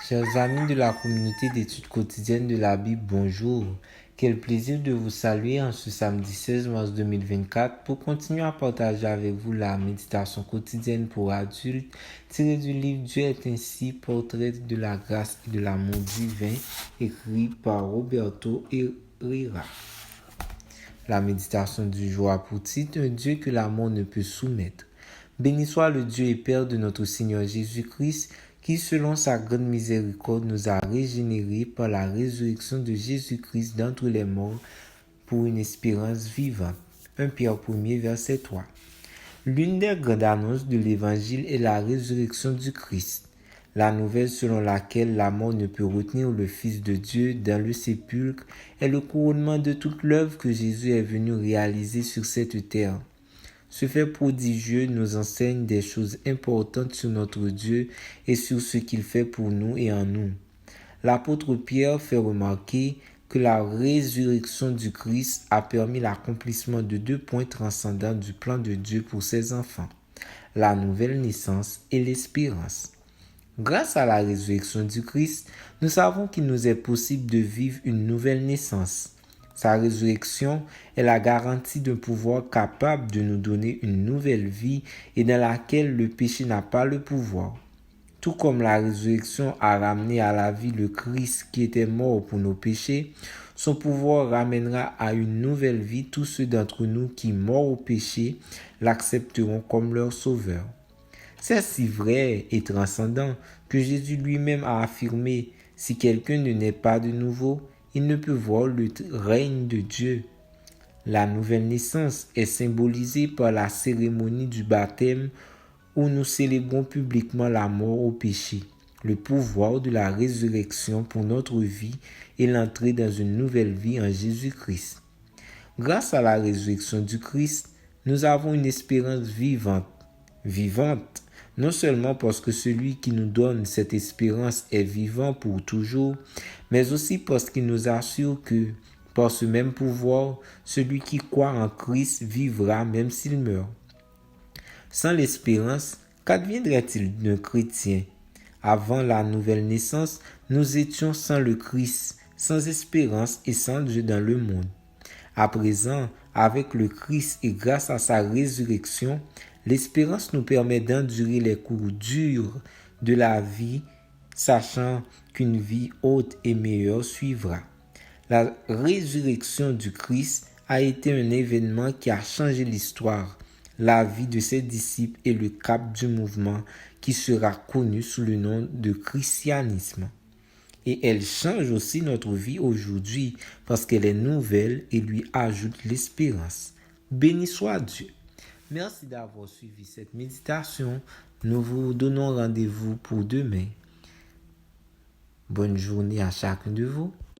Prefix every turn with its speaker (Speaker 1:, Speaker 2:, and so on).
Speaker 1: Chers amis de la communauté d'études quotidiennes de la Bible, bonjour. Quel plaisir de vous saluer en ce samedi 16 mars 2024 pour continuer à partager avec vous la méditation quotidienne pour adultes tirée du livre Dieu est ainsi, portrait de la grâce et de l'amour divin, écrit par Roberto Herrera. La méditation du jour a pour titre un Dieu que l'amour ne peut soumettre. Béni soit le Dieu et Père de notre Seigneur Jésus-Christ, qui, selon sa grande miséricorde, nous a régénérés par la résurrection de Jésus-Christ d'entre les morts pour une espérance vivante. 1 Pierre 1er, verset 3. L'une des grandes annonces de l'Évangile est la résurrection du Christ. La nouvelle selon laquelle la mort ne peut retenir le Fils de Dieu dans le sépulcre est le couronnement de toute l'œuvre que Jésus est venu réaliser sur cette terre. Ce fait prodigieux nous enseigne des choses importantes sur notre Dieu et sur ce qu'il fait pour nous et en nous. L'apôtre Pierre fait remarquer que la résurrection du Christ a permis l'accomplissement de deux points transcendants du plan de Dieu pour ses enfants, la nouvelle naissance et l'espérance. Grâce à la résurrection du Christ, nous savons qu'il nous est possible de vivre une nouvelle naissance. Sa résurrection est la garantie d'un pouvoir capable de nous donner une nouvelle vie et dans laquelle le péché n'a pas le pouvoir. Tout comme la résurrection a ramené à la vie le Christ qui était mort pour nos péchés, son pouvoir ramènera à une nouvelle vie tous ceux d'entre nous qui, morts au péché, l'accepteront comme leur sauveur. C'est si vrai et transcendant que Jésus lui-même a affirmé « Si quelqu'un ne naît pas de nouveau, il ne peut voir le règne de Dieu ». La nouvelle naissance est symbolisée par la cérémonie du baptême où nous célébrons publiquement la mort au péché, le pouvoir de la résurrection pour notre vie et l'entrée dans une nouvelle vie en Jésus-Christ. Grâce à la résurrection du Christ, nous avons une espérance vivante, non seulement parce que celui qui nous donne cette espérance est vivant pour toujours, mais aussi parce qu'il nous assure que, par ce même pouvoir, celui qui croit en Christ vivra même s'il meurt. Sans l'espérance, qu'adviendrait-il d'un chrétien? Avant la nouvelle naissance, nous étions sans le Christ, sans espérance et sans Dieu dans le monde. À présent, avec le Christ et grâce à sa résurrection, l'espérance nous permet d'endurer les coups durs de la vie, sachant qu'une vie haute et meilleure suivra. La résurrection du Christ a été un événement qui a changé l'histoire, la vie de ses disciples et le cap du mouvement qui sera connu sous le nom de christianisme. Et elle change aussi notre vie aujourd'hui parce qu'elle est nouvelle et lui ajoute l'espérance. Béni soit Dieu. Merci d'avoir suivi cette méditation. Nous vous donnons rendez-vous pour demain. Bonne journée à chacun de vous.